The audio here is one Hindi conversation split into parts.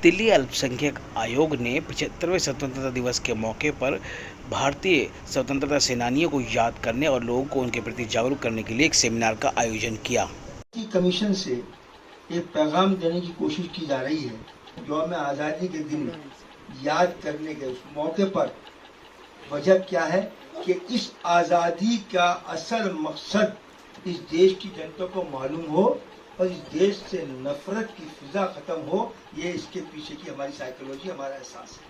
दिल्ली अल्पसंख्यक आयोग ने 75वें स्वतंत्रता दिवस के मौके पर भारतीय स्वतंत्रता सेनानियों को याद करने और लोगों को उनके प्रति जागरूक करने के लिए एक सेमिनार का आयोजन किया। कमीशन से एक पैगाम देने की कोशिश की जा रही है। यौम आज़ादी के दिन याद करने के उस मौके पर वजह क्या है कि इस आज़ादी का असल मकसद इस देश की जनता को मालूम हो और इस देश से नफरत की फिजा खत्म हो। ये इसके पीछे की हमारी साइकोलॉजी, हमारा एहसास है।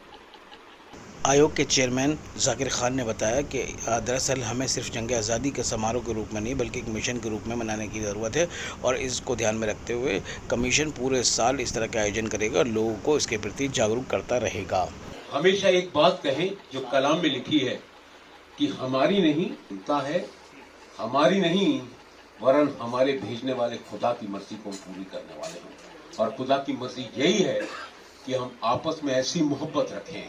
आयोग के चेयरमैन जाकिर खान ने बताया कि दरअसल हमें सिर्फ जंग आज़ादी के समारोह के रूप में नहीं बल्कि एक मिशन के रूप में मनाने की ज़रूरत है और इसको ध्यान में रखते हुए कमीशन पूरे साल इस तरह का आयोजन करेगा और लोगों को इसके प्रति जागरूक करता रहेगा। हमेशा एक बात कहें जो कलाम में लिखी है कि हमारी नहीं चिंता है, हमारी नहीं वरन हमारे भेजने वाले खुदा की मर्जी को पूरी करने वाले हैं। और खुदा की मर्जी यही है कि हम आपस में ऐसी मोहब्बत रखें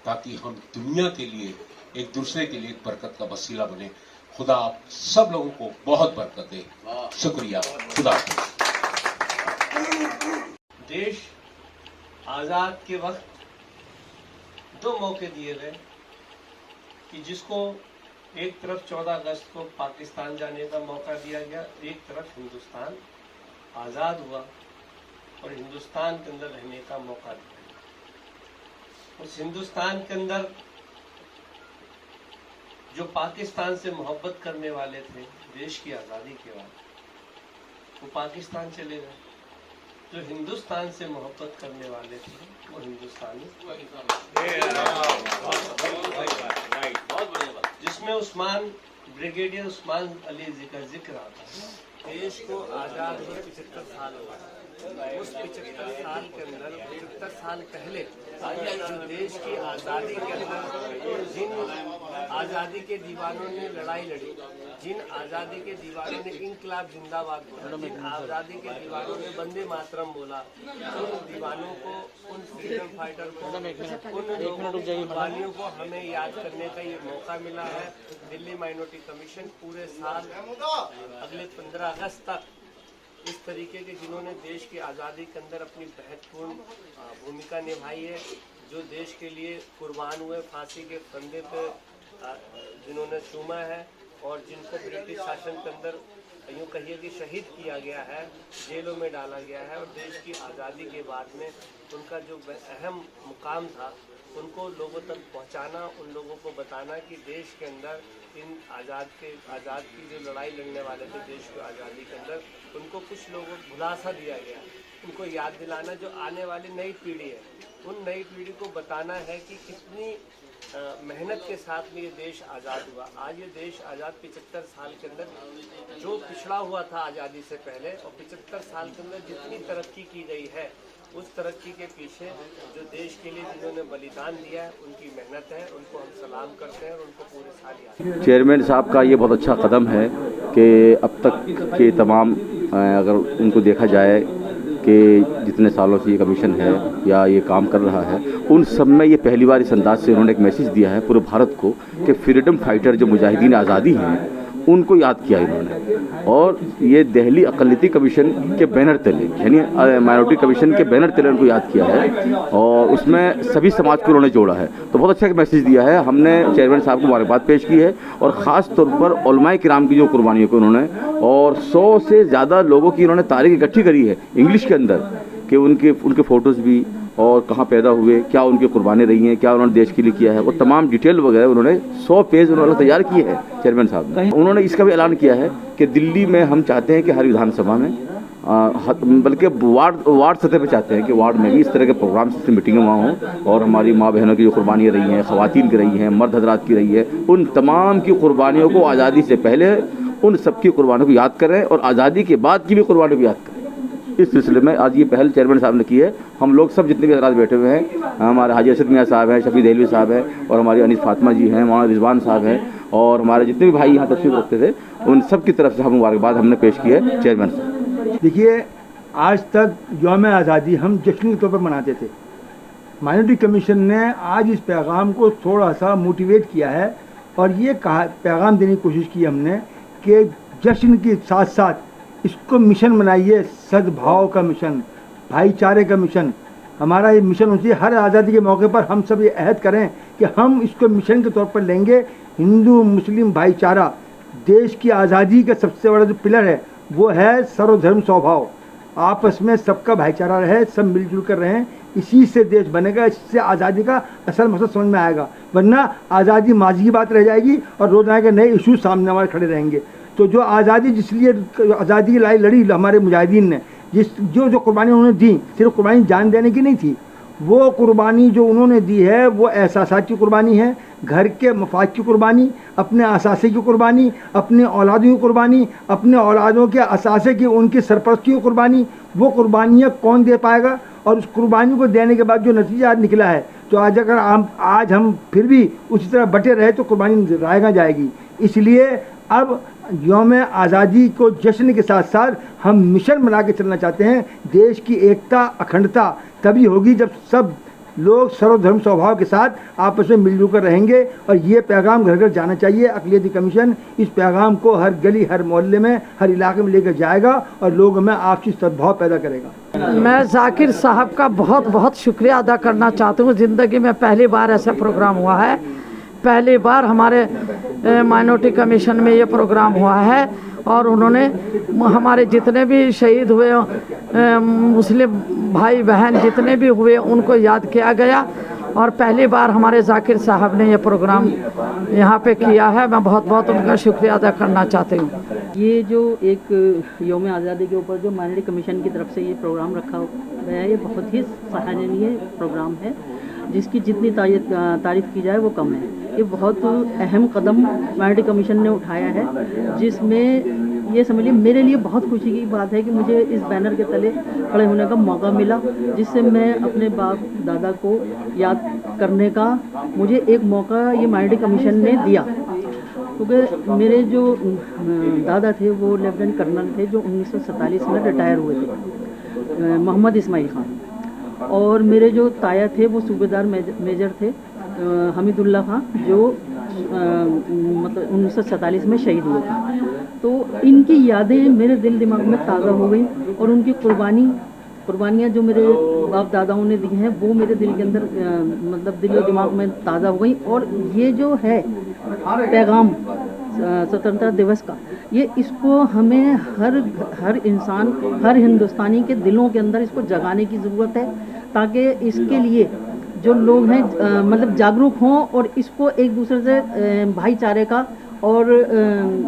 ताकि हम दुनिया के लिए एक दूसरे के लिए एक बरकत का वसीला बने। खुदा आप सब लोगों को बहुत बरकत दे। शुक्रिया। खुदा। देश आजाद के वक्त दो मौके दिए गए कि जिसको एक तरफ 14 अगस्त को पाकिस्तान जाने का मौका दिया गया, एक तरफ हिंदुस्तान आजाद हुआ और हिंदुस्तान के अंदर रहने का मौका दिया। उस हिंदुस्तान के अंदर जो पाकिस्तान से मोहब्बत करने वाले थे देश की आजादी के बाद, वो पाकिस्तान चले गए। जो हिंदुस्तान से मोहब्बत करने वाले थे वो हिंदुस्तानी, जिसमें उस्मान, ब्रिगेडियर उस्मान अली का जिक्र आता है। देश को आजाद हुए 75 साल हुआ। उस 75 साल के अंदर 75 साल पहले जो देश की आज़ादी के अंदर जिन आज़ादी के दीवानों ने लड़ाई लड़ी, जिन आज़ादी के दीवानों ने इंकलाब जिंदाबाद बोला, जिन आज़ादी के दीवानों ने वंदे मातरम बोला, उन दीवानों को, उन फ्रीडम फाइटर को, उन लोगों की कुर्बानियों को हमें याद करने का ये मौका मिला है। दिल्ली माइनॉरिटी कमीशन पूरे साल अगले 15 अगस्त तक इस तरीके के जिन्होंने देश की आज़ादी के अंदर अपनी महत्वपूर्ण भूमिका निभाई है, जो देश के लिए कुर्बान हुए, फांसी के फंदे पे जिन्होंने चूमा है और जिनको ब्रिटिश शासन के अंदर यूँ कहिए कि शहीद किया गया है, जेलों में डाला गया है और देश की आज़ादी के बाद में उनका जो अहम मुकाम था उनको लोगों तक पहुंचाना, उन लोगों को बताना कि देश के अंदर इन आज़ाद की जो लड़ाई लड़ने वाले थे देश की आज़ादी के अंदर, उनको कुछ लोगों को भुलासा दिया गया। उनको याद दिलाना, जो आने वाली नई पीढ़ी है उन नई पीढ़ी को बताना है कि कितनी मेहनत के साथ में ये देश आज़ाद हुआ। आज ये देश आज़ाद 75 साल के अंदर जो पिछड़ा हुआ था आज़ादी से पहले और 75 साल के अंदर जितनी तरक्की की गई है, उस तरक्की के पीछे जो देश के लिए जिन्होंने बलिदान दिया है उनकी मेहनत है, उनको हम सलाम करते हैं और उनको पूरे साल याद। चेयरमैन साहब का ये बहुत अच्छा कदम है कि अब तक के तमाम अगर उनको देखा जाए कि जितने सालों से ये कमीशन है या ये काम कर रहा है, उन सब में ये पहली बार इस अंदाज से उन्होंने एक मैसेज दिया है पूरे भारत को कि फ्रीडम फाइटर जो मुजाहिदीन आज़ादी हैं उनको याद किया इन्होंने। और ये दिल्ली अक़लियती कमीशन के बैनर तले, यानी माइनॉरिटी कमीशन के बैनर तले उनको याद किया है और उसमें सभी समाज को उन्होंने जोड़ा है। तो बहुत अच्छा मैसेज दिया है। हमने चेयरमैन साहब को मुबारकबाद पेश की है और ख़ास तौर पर उलमाए किराम की जो कुर्बानियों को उन्होंने और 100 से ज़्यादा लोगों की उन्होंने तारीख इकट्ठी करी है इंग्लिश के अंदर कि उनके फ़ोटोज़ भी और कहाँ पैदा हुए, क्या उनकी कुर्बानी रही हैं, क्या उन्होंने देश के लिए किया है, वो तमाम डिटेल वगैरह उन्होंने 100 पेज उन्होंने तैयार किए हैं चेयरमैन साहब ने। उन्होंने इसका भी ऐलान किया है कि दिल्ली में हम चाहते हैं कि हर विधानसभा में बल्कि वार्ड सतह पे चाहते हैं कि वार्ड में भी इस तरह के प्रोग्राम से मीटिंगें वहाँ हों और हमारी माँ बहनों की जो कुर्बानियाँ रही हैं, ख़वातीन की रही हैं, मर्द हजरात की रही है, उन तमाम की कुर्बानियों को आज़ादी से पहले उन सबकी कुर्बानियों को याद करें और आज़ादी के बाद की भी कुर्बानियों को याद करें। इस सिलसिले में आज ये पहल चेयरमैन साहब ने की है। हम लोग सब जितने भी हजरात बैठे हुए हैं, हमारे हाजी असद मियाँ साहब हैं, शफी देहलवी साहब हैं और हमारी अनीस फातिमा जी हैं, मौलाना रिजवान साहब हैं और हमारे जितने भी भाई यहाँ तशरीफ रखते थे उन सब की तरफ से हम मुबारकबाद हमने पेश की है चेयरमैन साहब। देखिए, आज तक यौम आज़ादी हम जश्न के तौर पर मनाते थे। माइनॉरिटी कमीशन ने आज इस पैगाम को थोड़ा सा मोटिवेट किया है और ये पैगाम देने की कोशिश की हमने कि जश्न के साथ साथ इसको मिशन बनाइए, सद्भाव का मिशन, भाईचारे का मिशन, हमारा ये मिशन होना चाहिए। हर आज़ादी के मौके पर हम सब ये अहद करें कि हम इसको मिशन के तौर पर लेंगे। हिंदू मुस्लिम भाईचारा देश की आज़ादी का सबसे बड़ा जो पिलर है वो है सर्वधर्म स्वभाव। आपस में सबका भाईचारा रहे, सब मिलजुल कर रहें, इसी से देश बनेगा, इससे आज़ादी का असल मकसद समझ में आएगा। वरना आज़ादी माजी की बात रह जाएगी और रोज़ आएगा नए इशूज़ सामने हमारे खड़े रहेंगे। तो जो आज़ादी जिसलिए आज़ादी की लड़ाई लड़ी हमारे मुजाहिदीन ने, जो कुर्बानी उन्होंने दी, सिर्फ कुर्बानी जान देने की नहीं थी, वो कुर्बानी जो उन्होंने दी है वो एहसासात की कुर्बानी है, घर के मफाद की कुर्बानी, अपने असासे की कुर्बानी, अपने औलादों की कुर्बानी, अपने औलादों के असासे की उनकी सरपरस्ती की कुर्बानी। वो कुर्बानियाँ कौन दे पाएगा? और उस कुर्बानी को देने के बाद जो नतीजा आज निकला है, तो आज हम फिर भी उसी तरह बटे रहे तो कुर्बानी रायगा जाएगी। इसलिए अब यौम आज़ादी को जश्न के साथ साथ हम मिशन बना के चलना चाहते हैं। देश की एकता अखंडता तभी होगी जब सब लोग सर्वधर्म स्वभाव के साथ आपस में मिलजुल कर रहेंगे। और ये पैगाम घर घर जाना चाहिए। अक़लियती कमीशन इस पैगाम को हर गली, हर मोहल्ले में, हर इलाके में लेकर जाएगा और लोगों में आपसी सद्भाव पैदा करेगा। मैं जाकिर साहब का बहुत बहुत शुक्रिया अदा करना चाहती हूँ। ज़िंदगी में पहली बार ऐसा प्रोग्राम हुआ है, पहली बार हमारे माइनॉरिटी कमीशन में ये प्रोग्राम हुआ है और उन्होंने हमारे जितने भी शहीद हुए मुस्लिम भाई बहन जितने भी हुए उनको याद किया गया और पहली बार हमारे जाकिर साहब ने ये प्रोग्राम यहाँ पे किया है। मैं बहुत बहुत उनका शुक्रिया अदा करना चाहती हूँ। ये जो एक यौम आज़ादी के ऊपर जो माइनॉरिटी कमीशन की तरफ से ये प्रोग्राम रखा गया है, ये बहुत ही सराहनीय प्रोग्राम है, जिसकी जितनी तारीफ़ की जाए वो कम है। ये बहुत अहम कदम माइनॉरिटी कमीशन ने उठाया है, जिसमें ये समझिए मेरे लिए बहुत खुशी की बात है कि मुझे इस बैनर के तले खड़े होने का मौका मिला, जिससे मैं अपने बाप दादा को याद करने का मुझे एक मौका ये माइनॉरिटी कमीशन ने दिया। क्योंकि मेरे जो दादा थे वो लेफ्टिनेंट कर्नल थे जो 1947 में रिटायर हुए थे, मोहम्मद इस्माइल खान, और मेरे जो ताया थे वो सूबेदार मेजर थे हमीदुल्ला खान जो मतलब 1947 में शहीद हुए थे। तो इनकी यादें मेरे दिल दिमाग में ताज़ा हो गई और उनकी कुर्बानियाँ जो मेरे बाप दादाओं ने दी हैं वो मेरे दिल के अंदर मतलब दिल और दिमाग में ताज़ा हो गई। और ये जो है पैगाम स्वतंत्रता दिवस का, ये इसको हमें हर इंसान, हर हिंदुस्तानी के दिलों के अंदर इसको जगाने की ज़रूरत है, ताकि इसके लिए जो लोग हैं मतलब जागरूक हों और इसको एक दूसरे से भाईचारे का और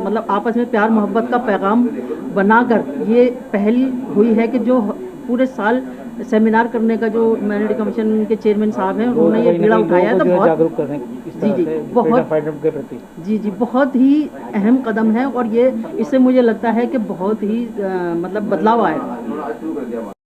मतलब आपस में प्यार मोहब्बत का पैगाम बनाकर ये पहल हुई है कि जो पूरे साल सेमिनार करने का जो माइनॉरिटी कमीशन के चेयरमैन साहब हैं उन्होंने ये बीड़ा उठाया है। तो बहुत जागरूक करने जी बहुत ही अहम कदम है और ये इससे मुझे लगता है कि बहुत ही मतलब बदलाव आएगा।